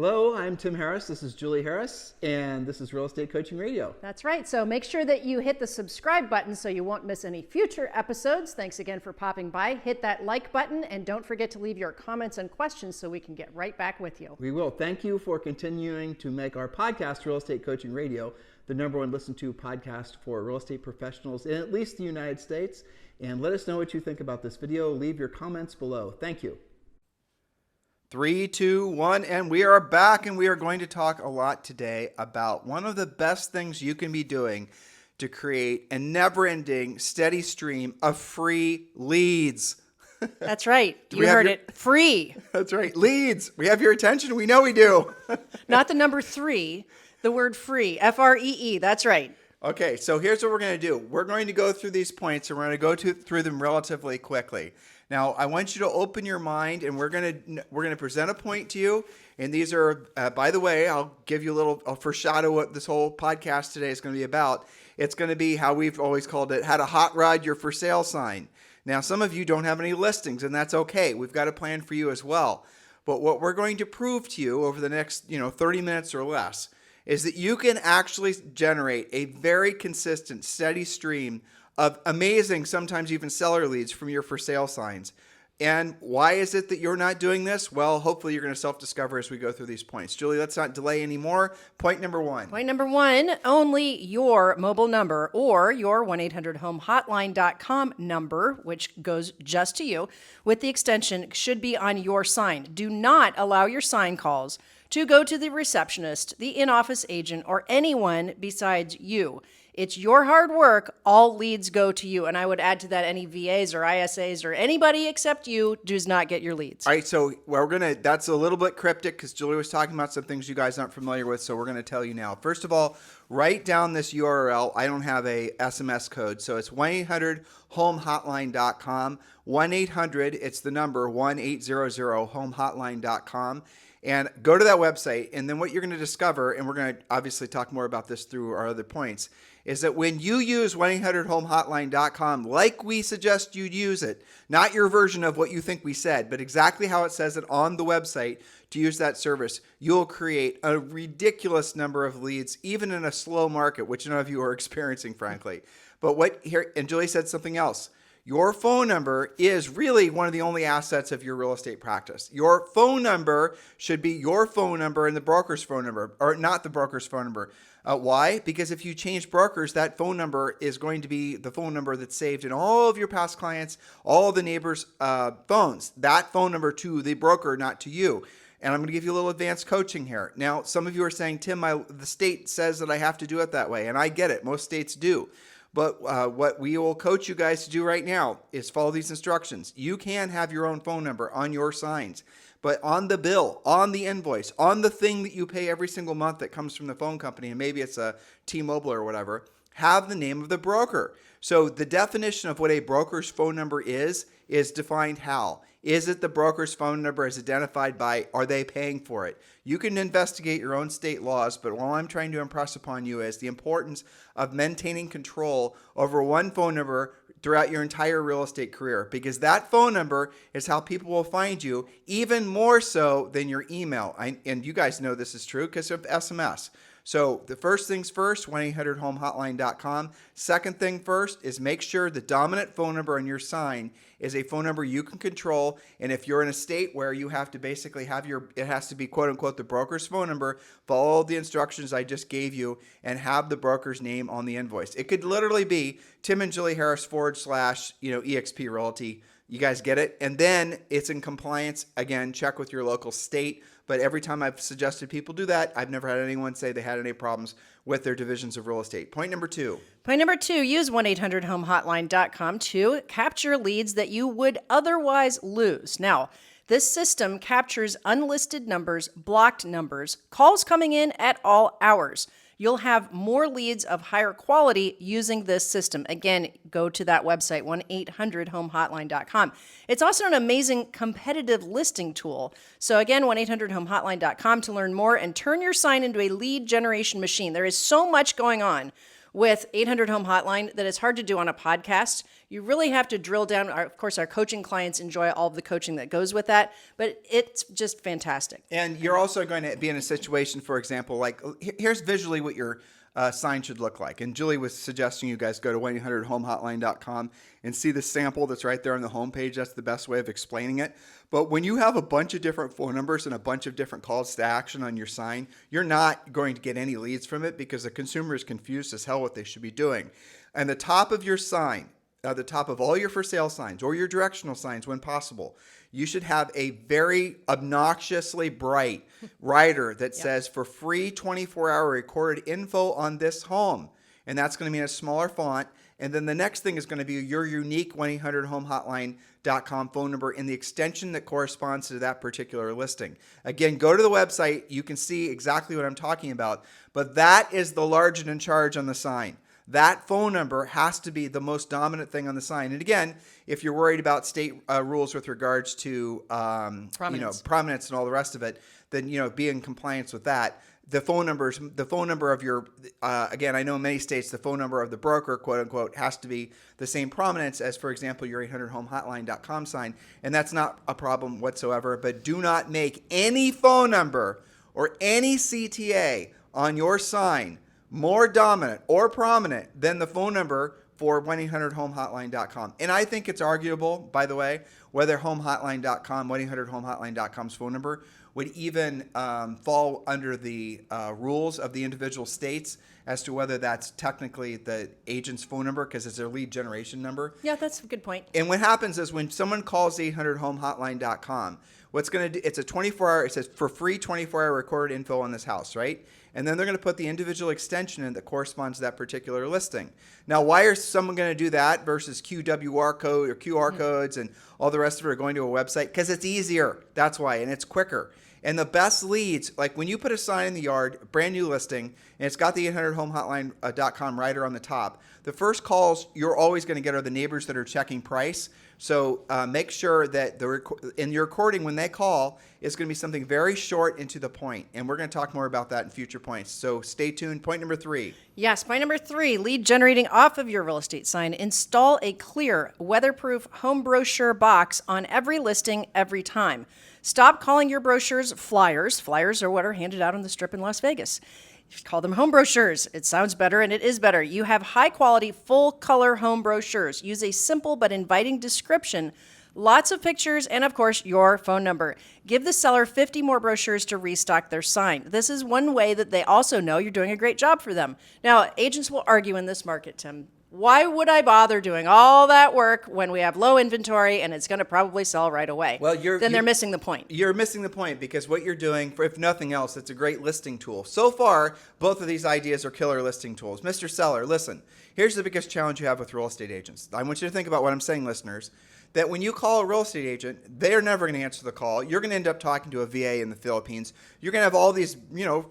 Hello, I'm Tim Harris. This is Julie Harris, and this is Real Estate Coaching Radio. That's right. So make sure that you hit the subscribe button so you won't miss any future episodes. Thanks again for popping by. Hit that like button, and don't forget to leave your comments and questions so we can get right back with you. We will. Thank you for continuing to make our podcast, Real Estate Coaching Radio, the #1 listened to podcast for real estate professionals in at least the United States. And let us know what you think about this video. Leave your comments below. Thank you. 3, 2, 1, and we are back, and we are going to talk a lot today about one of the best things you can be doing to create a never-ending, steady stream of free leads. That's right. You heard it. Free. That's right. Leads. We have your attention. We know we do. Not the number 3, the word free. F-R-E-E. That's right. Okay, so here's what we're going to do. We're going to go through these points, and we're going to go through them relatively quickly. Now, I want you to open your mind, and we're going to present a point to you. And these are, by the way, I'll give you a foreshadow what this whole podcast today is going to be about. It's going to be how we've always called it, how to hot rod your for sale sign. Now, some of you don't have any listings, and that's okay. We've got a plan for you as well. But what we're going to prove to you over the next 30 minutes or less is that you can actually generate a very consistent, steady stream of amazing, sometimes even seller leads from your for sale signs. And why is it that you're not doing this? Well, hopefully you're going to self-discover as we go through these points. Julie, let's not delay anymore. Point number 1. Point number 1, only your mobile number or your 1-800-HOME-HOTLINE.com number, which goes just to you, with the extension should be on your sign. Do not allow your sign calls to go to the receptionist, the in-office agent, or anyone besides you. It's your hard work. All leads go to you. And I would add to that any VAs or ISAs or anybody except you does not get your leads. All right, so that's a little bit cryptic because Julie was talking about some things you guys aren't familiar with, so we're going to tell you now. First of all, write down this URL. I don't have a SMS code, so it's 1-800-HOME-HOTLINE.com. 1-800, it's the number 1-800-HOME-HOTLINE.com. And go to that website, and then what you're going to discover, and we're going to obviously talk more about this through our other points, is that when you use 1-800-HOME-HOTLINE.com, like we suggest you use it, not your version of what you think we said, but exactly how it says it on the website to use that service, you'll create a ridiculous number of leads, even in a slow market, which none of you are experiencing, frankly. But and Julie said something else. Your phone number is really one of the only assets of your real estate practice. Your phone number should be your phone number and the broker's phone number, or not the broker's phone number. Why? Because if you change brokers, that phone number is going to be the phone number that's saved in all of your past clients, all the neighbors' phones. That phone number to the broker, not to you. And I'm going to give you a little advanced coaching here. Now, some of you are saying, Tim, the state says that I have to do it that way. And I get it. Most states do. But what we will coach you guys to do right now is follow these instructions. You can have your own phone number on your signs, but on the bill, on the invoice, on the thing that you pay every single month that comes from the phone company, and maybe it's a T-Mobile or whatever, have the name of the broker. So the definition of what a broker's phone number is defined how? Is it the broker's phone number as identified by, are they paying for it? You can investigate your own state laws, but all I'm trying to impress upon you is the importance of maintaining control over one phone number throughout your entire real estate career, because that phone number is how people will find you, even more so than your email. And you guys know this is true because of SMS. So the first things first, 1-800-HOME-HOTLINE.com. Second thing first is make sure the dominant phone number on your sign is a phone number you can control. And if you're in a state where you have to basically it has to be quote unquote the broker's phone number, follow the instructions I just gave you and have the broker's name on the invoice. It could literally be Tim and Julie Harris / EXP Realty. You guys get it? And then it's in compliance. Again, check with your local state. But every time I've suggested people do that, I've never had anyone say they had any problems with their divisions of real estate. Point number 2. Point number 2, use 1-800-HOME-HOTLINE.com to capture leads that you would otherwise lose. Now, this system captures unlisted numbers, blocked numbers, calls coming in at all hours. You'll have more leads of higher quality using this system. Again, go to that website, 1-800-HOME-HOTLINE.com. It's also an amazing competitive listing tool. So again, 1-800-HOME-HOTLINE.com to learn more and turn your sign into a lead generation machine. There is so much going on with 800 Home Hotline that is hard to do on a podcast. You really have to drill down. Of course, our coaching clients enjoy all of the coaching that goes with that, but it's just fantastic. And you're also going to be in a situation, for example, like here's visually what your sign should look like. And Julie was suggesting you guys go to 1-800-HOME-HOTLINE.com and see the sample that's right there on the homepage. That's the best way of explaining it. But when you have a bunch of different phone numbers and a bunch of different calls to action on your sign, you're not going to get any leads from it because the consumer is confused as hell what they should be doing. And the top of your sign, the top of all your for sale signs or your directional signs when possible, you should have a very obnoxiously bright rider that says for free 24-hour recorded info on this home. And that's going to be in a smaller font. And then the next thing is going to be your unique 1-800-HOME-HOTLINE.com phone number in the extension that corresponds to that particular listing. Again, go to the website. You can see exactly what I'm talking about. But that is the large and in charge on the sign. That phone number has to be the most dominant thing on the sign. And again, if you're worried about state rules with regards to prominence and all the rest of it, then be in compliance with that. The phone number of your again, I know in many states the phone number of the broker, quote unquote, has to be the same prominence as, for example, your 800-HOME-HOTLINE.com sign, and that's not a problem whatsoever. But do not make any phone number or any CTA on your sign more dominant or prominent than the phone number for 1-800-HOME-HOTLINE.com. And I think it's arguable, by the way, whether HOME-HOTLINE.com, 1-800-HOME-HOTLINE.com's phone number would even fall under the rules of the individual states as to whether that's technically the agent's phone number because it's their lead generation number. Yeah, that's a good point. And what happens is when someone calls 800-HOME-HOTLINE.com, what's going to do, it's a 24-hour, it says for free 24-hour recorded info on this house, right? And then they're going to put the individual extension in that corresponds to that particular listing. Now, why is someone going to do that versus QWR code or QR codes and all the rest of it are going to a website? Because it's easier. That's why, and it's quicker. And the best leads, like when you put a sign in the yard, brand new listing, and it's got the 800-HOME-HOTLINE.com rider on the top, the first calls you're always going to get are the neighbors that are checking price. So make sure that in your recording when they call, it's going to be something very short and to the point. And we're going to talk more about that in future points. So stay tuned. Point number 3. Yes, point number 3, lead generating off of your real estate sign. Install a clear, weatherproof home brochure box on every listing every time. Stop calling your brochures flyers. Flyers are what are handed out on the Strip in Las Vegas. Call them home brochures. It sounds better, and it is better. You have high-quality, full-color home brochures. Use a simple but inviting description, lots of pictures, and, of course, your phone number. Give the seller 50 more brochures to restock their sign. This is one way that they also know you're doing a great job for them. Now, agents will argue in this market, Tim. Why would I bother doing all that work when we have low inventory and it's going to probably sell right away? Well, they're missing the point. You're missing the point because what you're doing, if nothing else, it's a great listing tool. So far, both of these ideas are killer listing tools. Mr. Seller, listen, here's the biggest challenge you have with real estate agents. I want you to think about what I'm saying, listeners, that when you call a real estate agent, they're never going to answer the call. You're going to end up talking to a VA in the Philippines. You're going to have all these,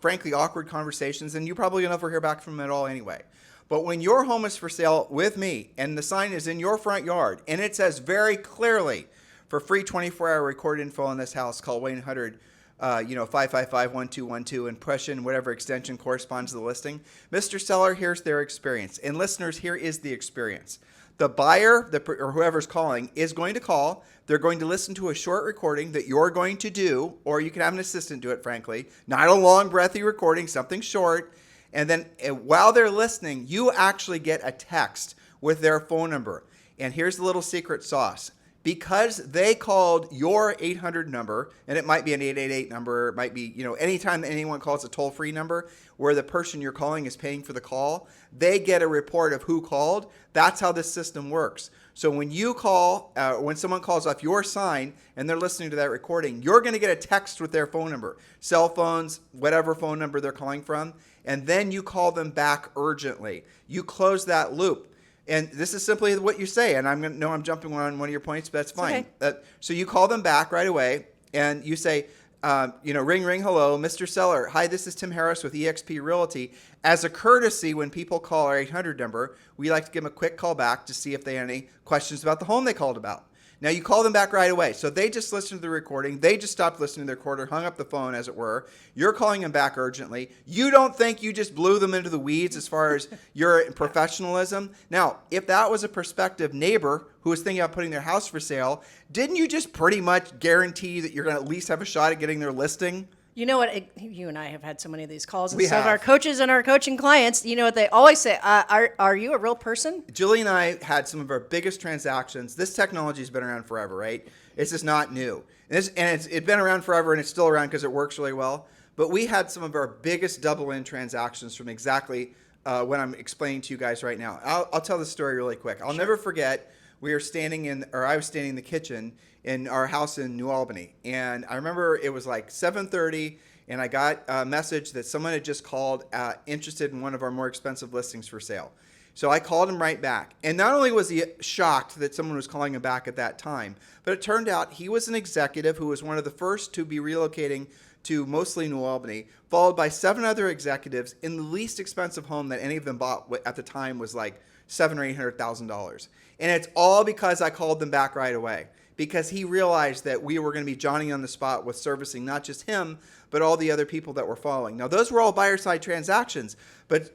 frankly, awkward conversations, and you probably will never hear back from them at all anyway. But when your home is for sale with me and the sign is in your front yard and it says very clearly for free 24-hour recorded info on this house, call 1-800-555-1212 and push in whatever extension corresponds to the listing. Mr. Seller, here's their experience. And listeners, here is the experience. The buyer or whoever's calling is going to call. They're going to listen to a short recording that you're going to do, or you can have an assistant do it, frankly. Not a long, breathy recording, something short. And then while they're listening, you actually get a text with their phone number. And here's the little secret sauce. Because they called your 800 number, and it might be an 888 number, it might be, anytime that anyone calls a toll-free number where the person you're calling is paying for the call, they get a report of who called. That's how this system works. So when you call, when someone calls off your sign and they're listening to that recording, you're going to get a text with their phone number, cell phones, whatever phone number they're calling from, and then you call them back urgently. You close that loop. And this is simply what you say, and I'm jumping on one of your points, but that's fine. Okay. So you call them back right away, and you say, ring, ring, hello, Mr. Seller. Hi, this is Tim Harris with eXp Realty. As a courtesy, when people call our 800 number, we like to give them a quick call back to see if they have any questions about the home they called about. Now you call them back right away. So they just listened to the recording. They just stopped listening to the recorder, hung up the phone, as it were. You're calling them back urgently. You don't think you just blew them into the weeds as far as your professionalism? Now, if that was a prospective neighbor who was thinking about putting their house for sale, didn't you just pretty much guarantee that you're going to at least have a shot at getting their listing? You know what? You and I have had so many of these calls, and We some of have. our coaches and our coaching clients. You know what they always say? Are you a real person? Julie and I had some of our biggest transactions. This technology has been around forever, right? It's just not new. It's been around forever, and it's still around because it works really well. But we had some of our biggest double-in transactions from exactly what I'm explaining to you guys right now. I'll tell this story really quick. I'll never forget, I was standing in the kitchen in our house in New Albany. And I remember it was like 7:30, and I got a message that someone had just called interested in one of our more expensive listings for sale. So I called him right back. And not only was he shocked that someone was calling him back at that time, but it turned out he was an executive who was one of the first to be relocating to mostly New Albany, followed by 7 other executives in the least expensive home that any of them bought at the time was like $700,000 or $800,000. And it's all because I called them back right away, because he realized that we were going to be Johnny on the spot with servicing not just him, but all the other people that were following. Now, those were all buyer side transactions, but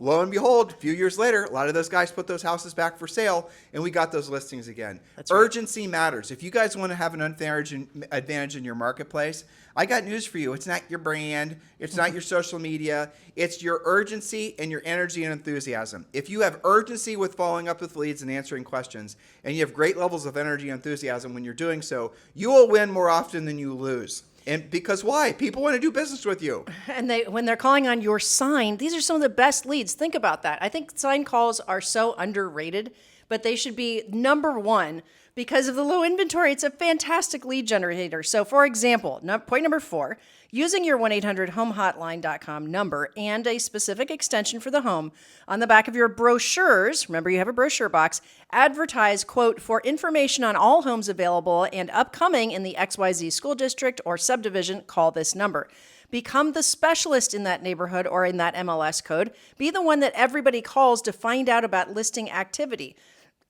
lo and behold, a few years later, a lot of those guys put those houses back for sale, and we got those listings again. That's right. Urgency matters. If you guys want to have an advantage in your marketplace, I got news for you. It's not your brand. It's not your social media. It's your urgency and your energy and enthusiasm. If you have urgency with following up with leads and answering questions, and you have great levels of energy and enthusiasm when you're doing so, you will win more often than you lose. And because why? People want to do business with you. And when they're calling on your sign, these are some of the best leads. Think about that. I think sign calls are so underrated, but they should be number one because of the low inventory. It's a fantastic lead generator. So for example, point number 4, using your 1-800-HOME-HOTLINE.com number and a specific extension for the home on the back of your brochures, remember you have a brochure box, advertise, quote, for information on all homes available and upcoming in the XYZ school district or subdivision, call this number. Become the specialist in that neighborhood or in that MLS code. Be the one that everybody calls to find out about listing activity.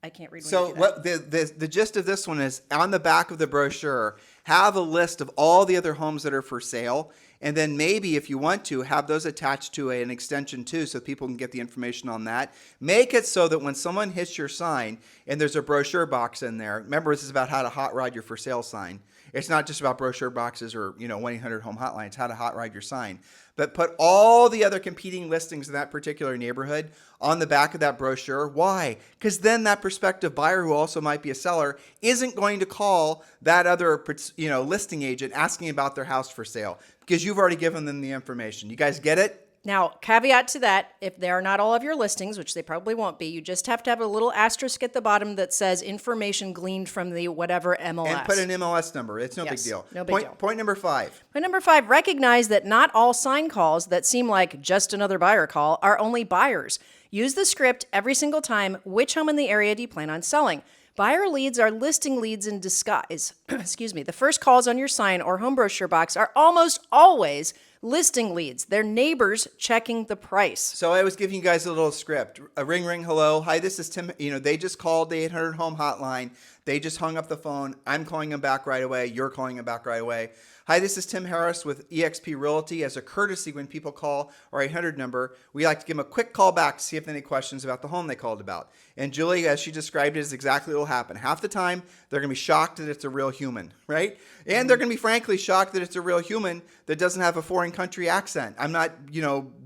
I can't read. So what the gist of this one is, on the back of the brochure, have a list of all the other homes that are for sale. And then maybe if you want to, have those attached to an extension too, so people can get the information on that. Make it so that when someone hits your sign and there's a brochure box in there, remember this is about how to hot rod your for sale sign. It's not just about brochure boxes or 1-800-HOME hotline. It's how to hot rod your sign. But put all the other competing listings in that particular neighborhood on the back of that brochure. Why? Because then that prospective buyer, who also might be a seller, isn't going to call that other listing agent asking about their house for sale, because you've already given them the information. You guys get it? Now, caveat to that, if they are not all of your listings, which they probably won't be, you just have to have a little asterisk at the bottom that says information gleaned from the whatever MLS. And put an MLS number. It's no big deal. No big deal. Point number 5. Point number 5, recognize that not all sign calls that seem like just another buyer call are only buyers. Use the script every single time. Which home in the area do you plan on selling? Buyer leads are listing leads in disguise. Excuse me. The first calls on your sign or home brochure box are almost always listing leads. They're neighbors checking the price. So I was giving you guys a little script. A ring, hello. Hi, this is Tim. They just called the 800-HOME hotline. They just hung up the phone. I'm calling them back right away. You're calling them back right away. Hi, this is Tim Harris with eXp Realty. As a courtesy, when people call our 800 number, we like to give them a quick call back to see if they have any questions about the home they called about. And Julie, as she described it, is exactly what will happen. Half the time, they're going to be shocked that it's a real human, right? And they're going to be frankly shocked that it's a real human that doesn't have a foreign country accent. I'm not,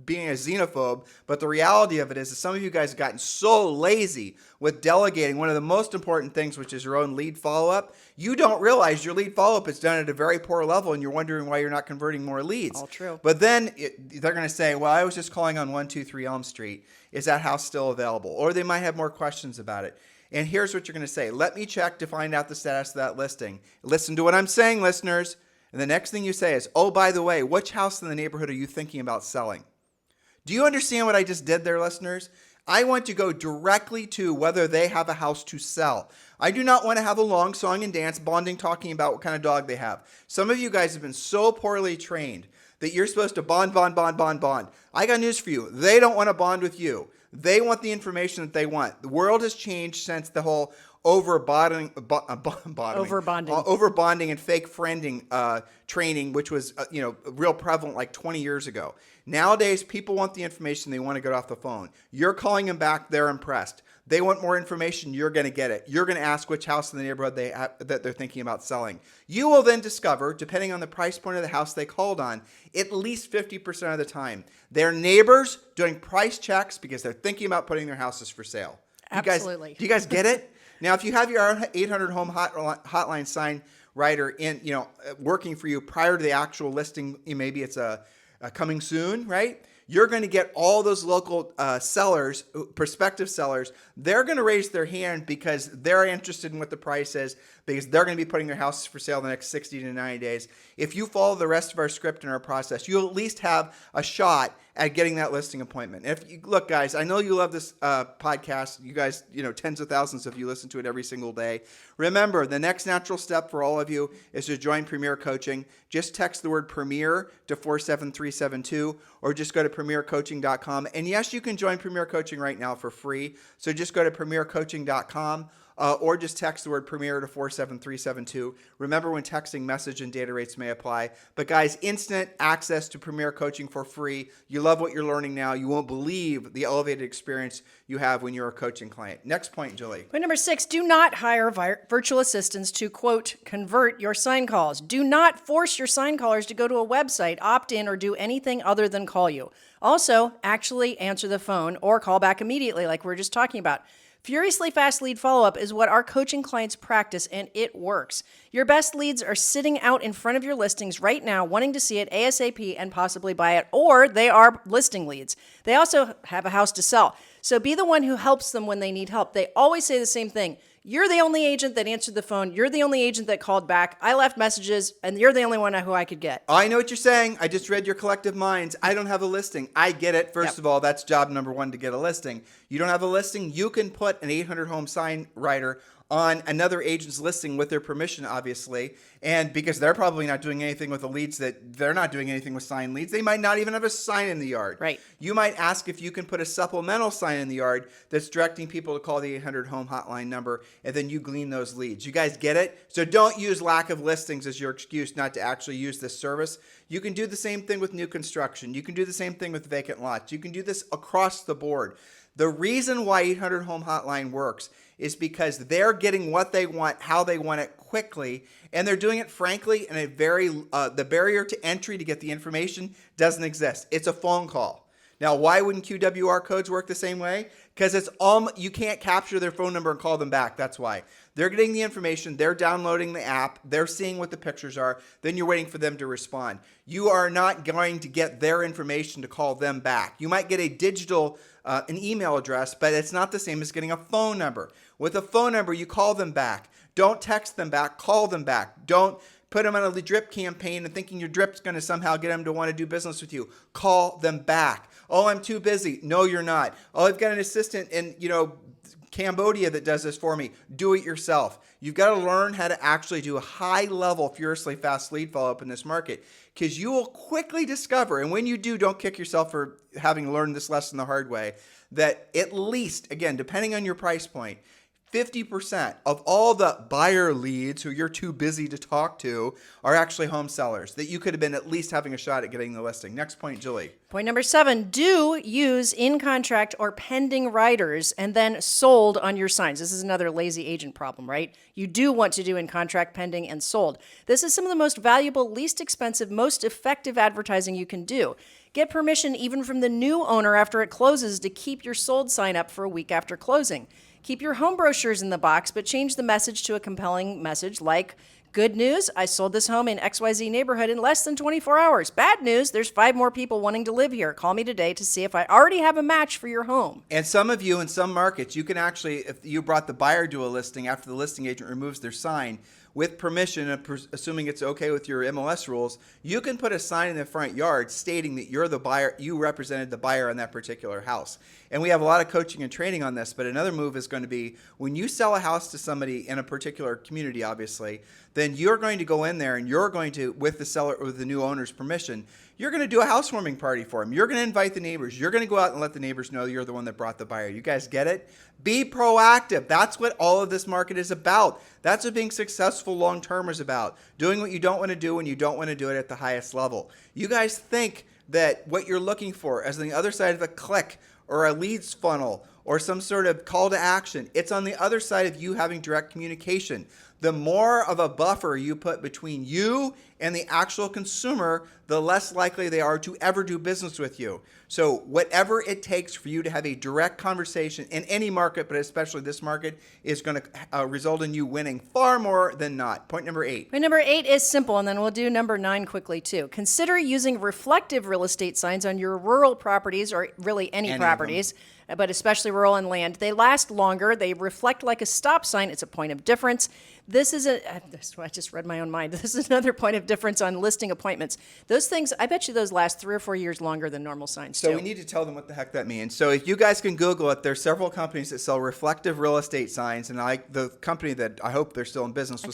being a xenophobe, but the reality of it is that some of you guys have gotten so lazy with delegating one of the most important things, which is your own lead follow-up. You don't realize your lead follow-up is done at a very poor level, and you're wondering why you're not converting more leads. All true. But then they're going to say, well, I was just calling on 123 Elm Street. Is that house still available? Or they might have more questions about it. And here's what you're going to say. Let me check to find out the status of that listing. Listen to what I'm saying, listeners. And the next thing you say is, oh, by the way, which house in the neighborhood are you thinking about selling? Do you understand what I just did there, listeners? I want to go directly to whether they have a house to sell. I do not want to have a long song and dance bonding talking about what kind of dog they have. Some of you guys have been so poorly trained that you're supposed to bond. I got news for you. They don't want to bond with you. They want the information that they want. The world has changed since the whole Overbonding. overbonding and fake friending training, which was real prevalent like 20 years ago. Nowadays, people want the information. They want to get off the phone. You're calling them back. They're impressed. They want more information. You're going to get it. You're going to ask which house in the neighborhood that they're thinking about selling. You will then discover, depending on the price point of the house they called on, at least 50% of the time, their neighbors doing price checks because they're thinking about putting their houses for sale. Absolutely. Do you guys get it? Now, if you have your 800 home hotline sign writer in, working for you prior to the actual listing, maybe it's a coming soon, right? You're going to get all those local sellers, prospective sellers. They're going to raise their hand because they're interested in what the price is, because they're going to be putting their houses for sale in the next 60 to 90 days. If you follow the rest of our script and our process, you'll at least have a shot at getting that listing appointment. Look, guys, I know you love this podcast. You guys, tens of thousands of you listen to it every single day. Remember, the next natural step for all of you is to join Premier Coaching. Just text the word Premier to 47372 or just go to premiercoaching.com. And yes, you can join Premier Coaching right now for free. So just go to premiercoaching.com. Or just text the word Premier to 47372. Remember, when texting, message and data rates may apply. But guys, instant access to Premier Coaching for free. You love what you're learning now. You won't believe the elevated experience you have when you're a coaching client. Next point, Julie. Point number 6, do not hire virtual assistants to, quote, convert your sign calls. Do not force your sign callers to go to a website, opt in, or do anything other than call you. Also, actually answer the phone or call back immediately like we were just talking about. Furiously fast lead follow-up is what our coaching clients practice, and it works. Your best leads are sitting out in front of your listings right now, wanting to see it ASAP and possibly buy it, or they are listing leads. They also have a house to sell. So be the one who helps them when they need help. They always say the same thing. You're the only agent that answered the phone. You're the only agent that called back. I left messages, and you're the only one who I could get. I know what you're saying. I just read your collective minds. I don't have a listing. I get it. First of all, that's job number 1, to get a listing. You don't have a listing? You can put an 800 home sign writer on another agent's listing with their permission, obviously. And because they're probably not doing anything with the leads, that they're not doing anything with sign leads. They might not even have a sign in the yard. Right. You might ask if you can put a supplemental sign in the yard that's directing people to call the 800 home hotline number, and then you glean those leads. You guys get it? So don't use lack of listings as your excuse not to actually use this service. You can do the same thing with new construction. You can do the same thing with vacant lots. You can do this across the board. The reason why 800 home hotline works is because they're getting what they want, how they want it quickly, and they're doing it, frankly, in a very, the barrier to entry to get the information doesn't exist. It's a phone call. Now, why wouldn't QWR codes work the same way? Because you can't capture their phone number and call them back. That's why. They're getting the information. They're downloading the app. They're seeing what the pictures are. Then you're waiting for them to respond. You are not going to get their information to call them back. You might get a digital, an email address, but it's not the same as getting a phone number. With a phone number, you call them back. Don't text them back. Call them back. Don't put them on a drip campaign and thinking your drip's going to somehow get them to want to do business with you. Call them back. Oh, I'm too busy. No, you're not. Oh, I've got an assistant in, Cambodia that does this for me. Do it yourself. You've got to learn how to actually do a high-level, furiously fast lead follow-up in this market, because you will quickly discover, and when you do, don't kick yourself for having learned this lesson the hard way, that at least, again, depending on your price point, 50% of all the buyer leads who you're too busy to talk to are actually home sellers that you could have been at least having a shot at getting the listing. Next point, Julie. Point number 7, do use in-contract or pending writers and then sold on your signs. This is another lazy agent problem, right? You do want to do in-contract, pending, and sold. This is some of the most valuable, least expensive, most effective advertising you can do. Get permission even from the new owner after it closes to keep your sold sign up for a week after closing. Keep your home brochures in the box, but change the message to a compelling message like, good news, I sold this home in XYZ neighborhood in less than 24 hours. Bad news, there's 5 more people wanting to live here. Call me today to see if I already have a match for your home. And some of you in some markets, you can actually, if you brought the buyer to a listing after the listing agent removes their sign, with permission, assuming it's okay with your MLS rules, you can put a sign in the front yard stating that you're the buyer, you represented the buyer on that particular house. And we have a lot of coaching and training on this, but another move is going to be when you sell a house to somebody in a particular community, obviously, then you're going to go in there and you're going to, with the seller, with the new owner's permission, you're going to do a housewarming party for them. You're going to invite the neighbors. You're going to go out and let the neighbors know you're the one that brought the buyer. You guys get it? Be proactive. That's what all of this market is about. That's what being successful long-term is about. Doing what you don't want to do when you don't want to do it at the highest level. You guys think that what you're looking for is on the other side of a click or a leads funnel or some sort of call to action. It's on the other side of you having direct communication. The more of a buffer you put between you and the actual consumer, the less likely they are to ever do business with you. So whatever it takes for you to have a direct conversation in any market, but especially this market, is going to result in you winning far more than not. Point number 8. Point number 8 is simple, and then we'll do number 9 quickly too. Consider using reflective real estate signs on your rural properties, or really any properties, but especially rural and land. They last longer. They reflect like a stop sign. It's a point of difference. This is I just read my own mind. This is another point of difference on listing appointments. Those things, I bet you those last 3 or 4 years longer than normal signs So too. we need to tell them what the heck that means. So if you guys can Google it, there's several companies that sell reflective real estate signs, and the company that I hope they're still in business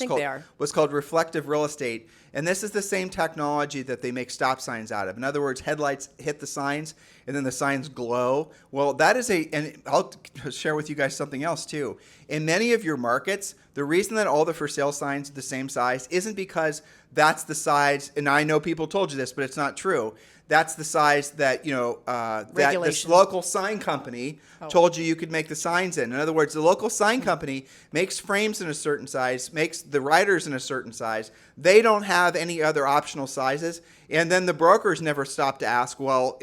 was called Reflective Real Estate. And this is the same technology that they make stop signs out of. In other words, headlights hit the signs and then the signs glow. Well, that is and I'll share with you guys something else too. In many of your markets, the reason that all the for sale signs are the same size isn't because that's the size, and I know people told you this, but it's not true. That's the size that, that this local sign company told you could make the signs in. In other words, the local sign company makes frames in a certain size, makes the riders in a certain size. They don't have any other optional sizes. And then the brokers never stop to ask, well,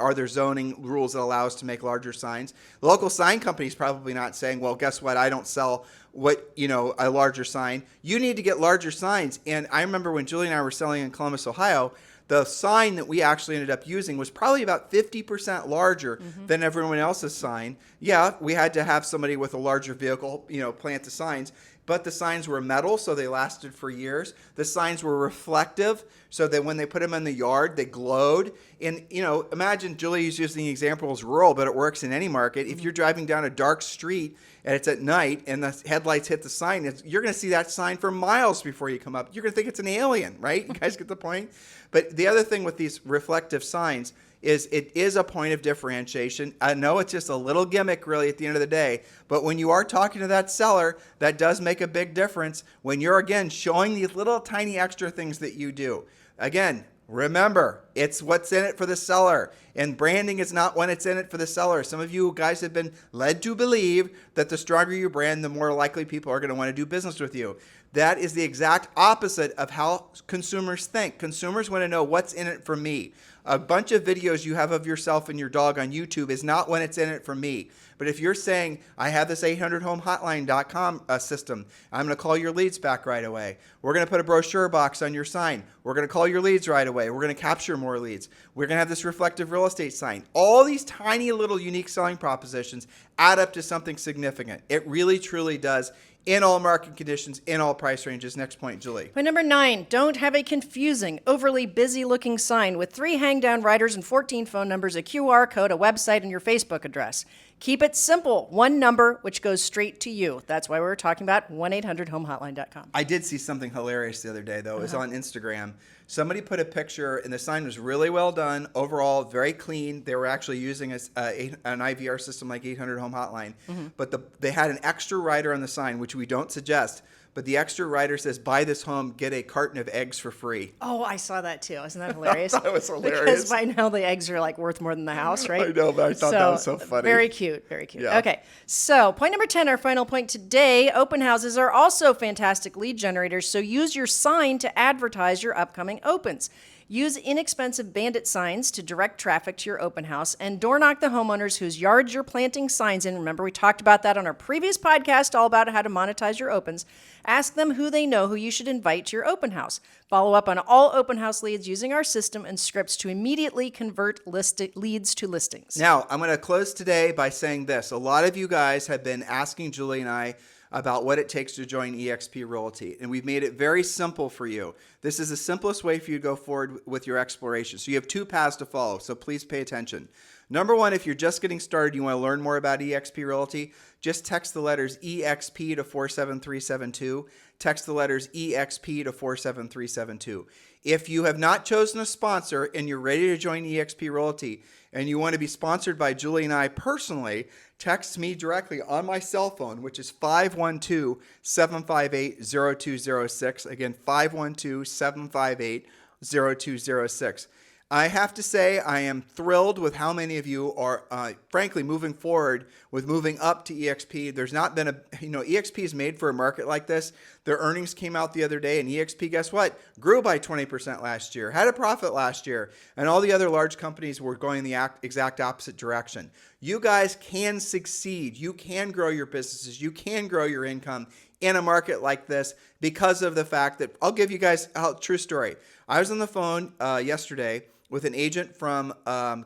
are there zoning rules that allow us to make larger signs? The local sign company is probably not saying, well, guess what? I don't sell a larger sign. You need to get larger signs. And I remember when Julie and I were selling in Columbus, Ohio, the sign that we actually ended up using was probably about 50% larger than everyone else's sign. Yeah, we had to have somebody with a larger vehicle, plant the signs. But the signs were metal, so they lasted for years. The signs were reflective, so that when they put them in the yard, they glowed. And, imagine Julie's using the example as rural, but it works in any market. If you're driving down a dark street and it's at night and the headlights hit the sign, you're going to see that sign for miles before you come up. You're going to think it's an alien, right? You guys get the point? But the other thing with these reflective signs is it is a point of differentiation. I know it's just a little gimmick really at the end of the day, but when you are talking to that seller, that does make a big difference when you're, again, showing these little tiny extra things that you do. Again, remember, it's what's in it for the seller, and branding is not when it's in it for the seller. Some of you guys have been led to believe that the stronger you brand, the more likely people are going to want to do business with you. That is the exact opposite of how consumers think. Consumers want to know what's in it for me. A bunch of videos you have of yourself and your dog on YouTube is not when it's in it for me. But if you're saying, I have this 800homehotline.com system, I'm going to call your leads back right away. We're going to put a brochure box on your sign. We're going to call your leads right away. We're going to capture more leads. We're going to have this reflective real estate sign. All these tiny little unique selling propositions add up to something significant. It really, truly does. In all market conditions, in all price ranges. Next point, Julie. Point number 9, don't have a confusing, overly busy-looking sign with 3 hang-down riders and 14 phone numbers, a QR code, a website, and your Facebook address. Keep it simple. One number, which goes straight to you. That's why we were talking about 1-800-HOME-HOTLINE.com. I did see something hilarious the other day, though. It was on Instagram. Somebody put a picture, and the sign was really well done. Overall, very clean. They were actually using an IVR system like 800 Home Hotline. But they had an extra rider on the sign, which we don't suggest. But the extra rider says, buy this home, get a carton of eggs for free. Oh, I saw that too. Isn't that hilarious? That was hilarious. Because by now the eggs are like worth more than the house, right? I know, but I thought that was so funny. Very cute, very cute. Yeah. Okay, so point number 10, our final point today, open houses are also fantastic lead generators, so use your sign to advertise your upcoming opens. Use inexpensive bandit signs to direct traffic to your open house and door knock the homeowners whose yards you're planting signs in. Remember, we talked about that on our previous podcast, all about how to monetize your opens. Ask them who they know who you should invite to your open house. Follow up on all open house leads using our system and scripts to immediately convert leads to listings. Now, I'm going to close today by saying this. A lot of you guys have been asking Julie and I about what it takes to join eXp Realty. And we've made it very simple for you. This is the simplest way for you to go forward with your exploration. So you have 2 paths to follow, so please pay attention. Number one, if you're just getting started, you want to learn more about eXp Realty, just text the letters EXP to 47372. Text the letters EXP to 47372. If you have not chosen a sponsor and you're ready to join eXp Realty and you want to be sponsored by Julie and I personally, text me directly on my cell phone, which is 512-758-0206. Again, 512-758-0206. I have to say I am thrilled with how many of you are, frankly, moving forward with moving up to eXp. There's not been eXp is made for a market like this. Their earnings came out the other day, and eXp, guess what? Grew by 20% last year, had a profit last year, and all the other large companies were going the exact opposite direction. You guys can succeed. You can grow your businesses. You can grow your income in a market like this because of the fact that, I'll give you guys a true story. I was on the phone yesterday with an agent from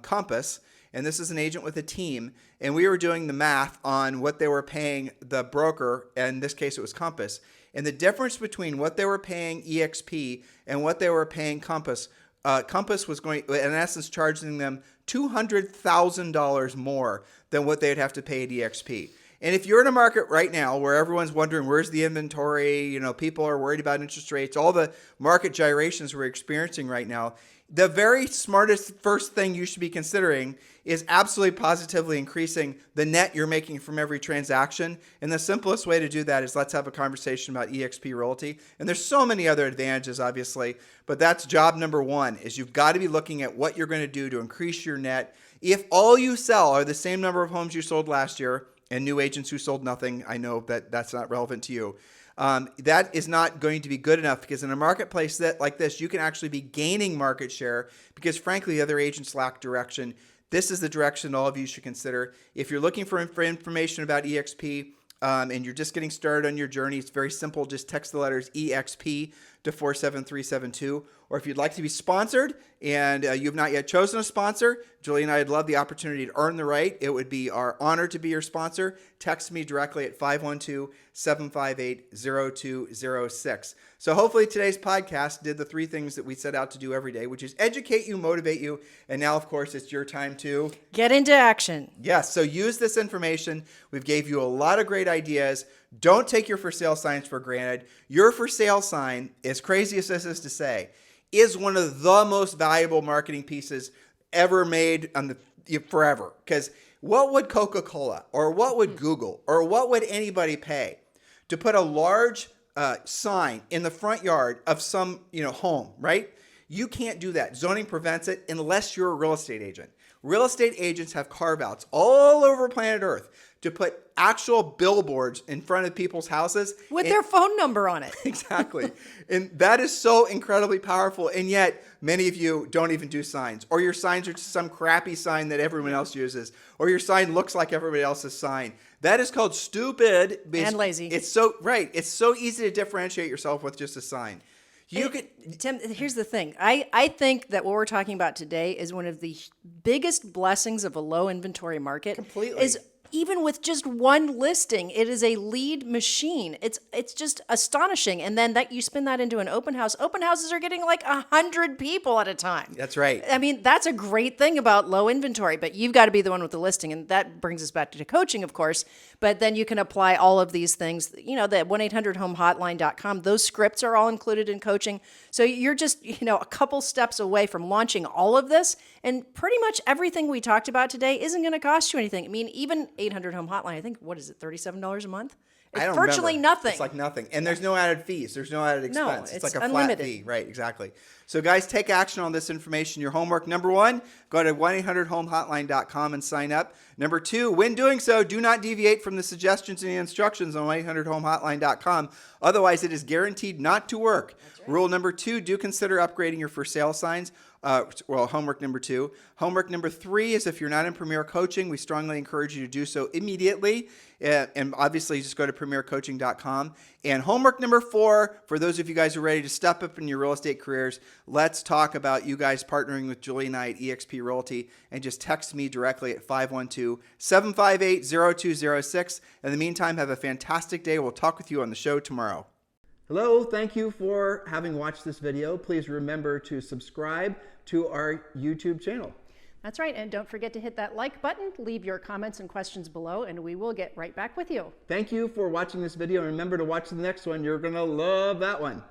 Compass, and this is an agent with a team, and we were doing the math on what they were paying the broker, and in this case it was Compass, and the difference between what they were paying eXp and what they were paying Compass, Compass was going, in essence, charging them $200,000 more than what they'd have to pay at eXp. And if you're in a market right now where everyone's wondering where's the inventory, people are worried about interest rates, all the market gyrations we're experiencing right now, the very smartest first thing you should be considering is absolutely positively increasing the net you're making from every transaction. And the simplest way to do that is let's have a conversation about eXp Realty. And there's so many other advantages, obviously, but that's job number one, is you've got to be looking at what you're going to do to increase your net. If all you sell are the same number of homes you sold last year, and new agents who sold nothing, I know that that's not relevant to you. That is not going to be good enough, because in a marketplace like this, you can actually be gaining market share because, frankly, other agents lack direction. This is the direction all of you should consider. If you're looking for information about eXp and you're just getting started on your journey, it's very simple. Just text the letters EXP to 47372. Or if you'd like to be sponsored and you've not yet chosen a sponsor, Julie and I would love the opportunity to earn the right. It would be our honor to be your sponsor. Text me directly at 512-758-0206. So hopefully today's podcast did the three things that we set out to do every day, which is educate you, motivate you, and now, of course, it's your time to get into action. Yes, so use this information. We've gave you a lot of great ideas. Don't take your for sale signs for granted. Your for sale sign, as crazy as this is to say, is one of the most valuable marketing pieces ever made forever. Because what would Coca-Cola or what would Google or what would anybody pay to put a large sign in the front yard of some home, right? You can't do that. Zoning prevents it unless you're a real estate agent. Real estate agents have carve-outs all over planet Earth to put actual billboards in front of people's houses with their phone number on it. Exactly. And that is so incredibly powerful. And yet many of you don't even do signs, or your signs are just some crappy sign that everyone else uses, or your sign looks like everybody else's sign. That is called stupid and lazy. It's so right. It's so easy to differentiate yourself with just a sign. Tim, here's the thing. I think that what we're talking about today is one of the biggest blessings of a low inventory market. Completely. Is even with just one listing, it is a lead machine. It's just astonishing. And then that you spin that into an open house. Open houses are getting like 100 people at a time. That's right. I mean, that's a great thing about low inventory, but you've got to be the one with the listing. And that brings us back to coaching, of course. But then you can apply all of these things, the 1-800-HOME-HOTLINE.com. Those scripts are all included in coaching. So you're just, a couple steps away from launching all of this. And pretty much everything we talked about today isn't going to cost you anything. I mean, even 800-HOME HOTLINE, I think, what is it, $37 a month? It's virtually nothing. It's like nothing. And there's no added fees. There's no added expense. No, it's like a unlimited. flat fee. Right, exactly. So guys, take action on this information. Your homework, number one, go to 1-800-HOME-HOTLINE.com and sign up. Number two, when doing so, do not deviate from the suggestions and the instructions on 1-800-HOME-HOTLINE.com. Otherwise, it is guaranteed not to work. Right. Rule number two, do consider upgrading your for sale signs. Homework number two. Homework number three is if you're not in Premier Coaching, we strongly encourage you to do so immediately. And obviously, just go to premiercoaching.com. And homework number four, for those of you guys who are ready to step up in your real estate careers, let's talk about you guys partnering with Julie and I at eXp Realty, and just text me directly at 512-758-0206. In the meantime, have a fantastic day. We'll talk with you on the show tomorrow. Hello, thank you for having watched this video. Please remember to subscribe to our YouTube channel. That's right. And don't forget to hit that like button, leave your comments and questions below, and we will get right back with you. Thank you for watching this video. And remember to watch the next one. You're going to love that one.